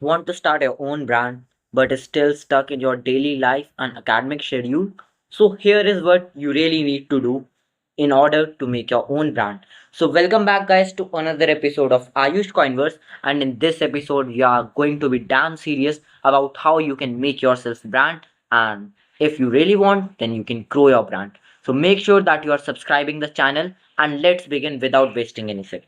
Want to start your own brand but is still stuck in your daily life and academic schedule? So, here is what you really need to do in order to make your own brand. So, welcome back, guys, to another episode of Ayush Coinverse. And in this episode, we are going to be damn serious about how you can make yourself brand. And if you really want, then you can grow your brand. So, make sure that you are subscribing the channel and let's begin without wasting any second.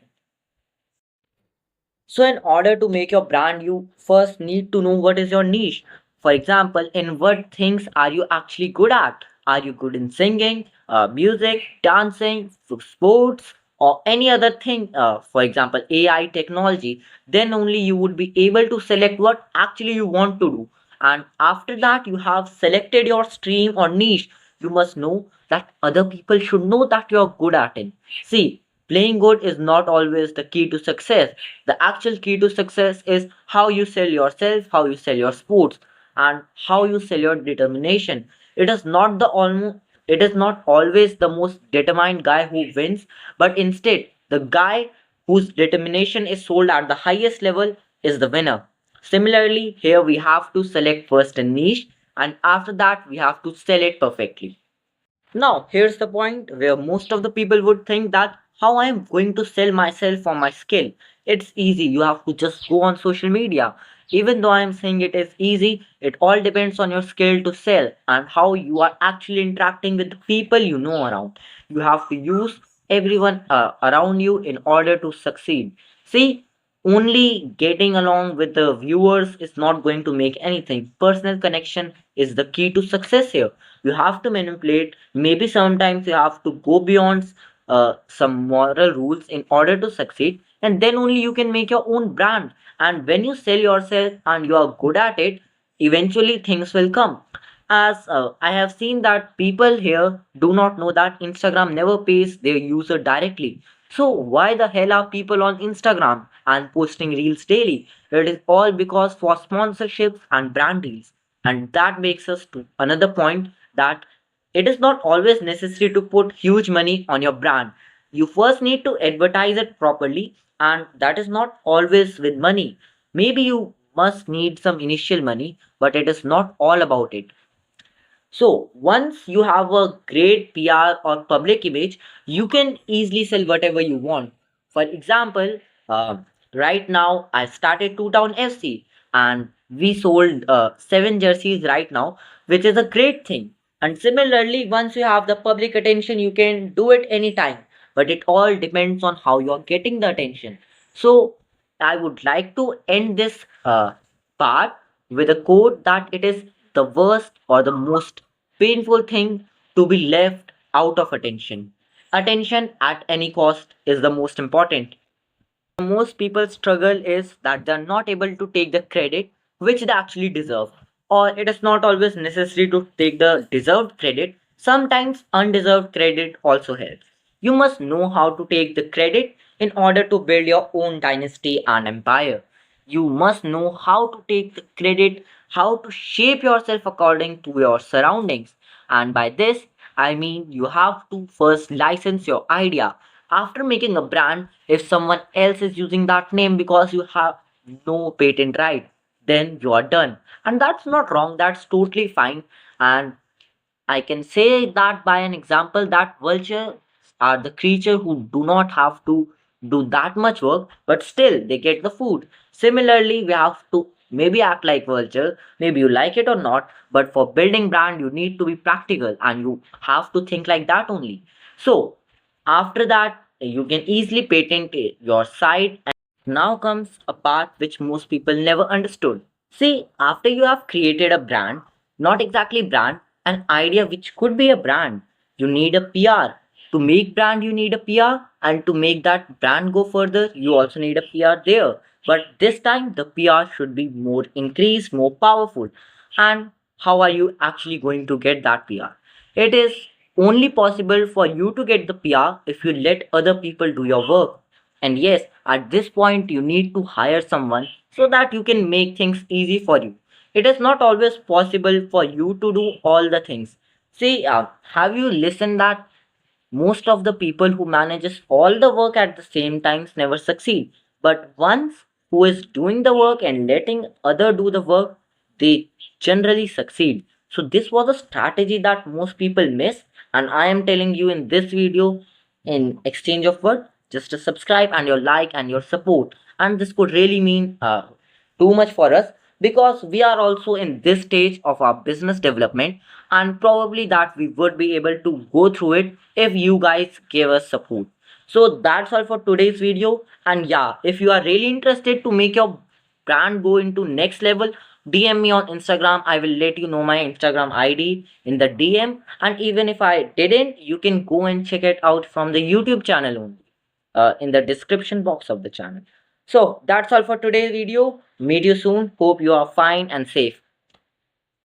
So, in order to make your brand, you first need to know what is your niche. For example, in what things are you actually good at? Are you good in singing, music, dancing, sports, or any other thing? For example, AI technology. Then only you would be able to select what actually you want to do. And after that, you have selected your stream or niche. You must know that other people should know that you are good at it. See, playing good is not always the key to success. The actual key to success is how you sell yourself, how you sell your sports, and how you sell your determination. It is not the almost it is not always the most determined guy who wins, but instead the guy whose determination is sold at the highest level is the winner. Similarly, here we have to select first a niche and after that we have to sell it perfectly. Now, here's the point where most of the people would think that how I am going to sell myself for my skill. It's easy, you have to just go on social media. Even though I am saying it is easy, it all depends on your skill to sell and how you are actually interacting with the people you know around. You have to use everyone around you in order to succeed. See, only getting along with the viewers is not going to make anything. Personal connection is the key to success here. You have to manipulate, maybe sometimes you have to go beyond some moral rules in order to succeed, and then only you can make your own brand. And when you sell yourself and you are good at it, eventually things will come. As I have seen that people here do not know that Instagram never pays their user directly. So why the hell are people on Instagram and posting reels daily? It is all because for sponsorships and brand deals. And that makes us to another point that it is not always necessary to put huge money on your brand. You first need to advertise it properly, and that is not always with money. Maybe you must need some initial money, but it is not all about it. So once you have a great PR or public image, you can easily sell whatever you want. For example, right now I started Two Town FC and we sold 7 jerseys right now, which is a great thing. And similarly, once you have the public attention, you can do it anytime. But it all depends on how you are getting the attention. So I would like to end this part with a quote that it is the worst or the most painful thing to be left out of attention. Attention at any cost is the most important. Most people struggle is that they're not able to take the credit which they actually deserve. Or it is not always necessary to take the deserved credit. Sometimes undeserved credit also helps. You must know how to take the credit in order to build your own dynasty and empire. You must know how to take the credit, how to shape yourself according to your surroundings. And by this, I mean you have to first license your idea. After making a brand, if someone else is using that name because you have no patent right, then you are done. And that's not wrong, that's totally fine. And I can say that by an example that vultures are the creature who do not have to do that much work, but still they get the food. Similarly, we have to maybe act like vulture, maybe you like it or not, but for building brand you need to be practical and you have to think like that only. So after that, you can easily patent your site. Now comes a part which most people never understood. See, after you have created a brand, not exactly brand, an idea which could be a brand, you need a PR. To make brand, you need a PR, and to make that brand go further, you also need a PR there. But this time, the PR should be more increased, more powerful. And how are you actually going to get that PR? It is only possible for you to get the PR if you let other people do your work. And yes, at this point, you need to hire someone so that you can make things easy for you. It is not always possible for you to do all the things. See, have you listened that most of the people who manages all the work at the same times never succeed, but once who is doing the work and letting other do the work, they generally succeed. So this was a strategy that most people miss, and I am telling you in this video, in exchange of what, just a subscribe and your like and your support, and this could really mean too much for us, because we are also in this stage of our business development, and probably that we would be able to go through it if you guys give us support. So that's all for today's video. And yeah, if you are really interested to make your brand go into next level, DM me on Instagram. I will let you know my Instagram ID in the DM. And even if I didn't, you can go and check it out from the YouTube channel only, in the description box of the channel. So that's all for today's video. Meet you soon. Hope you are fine and safe.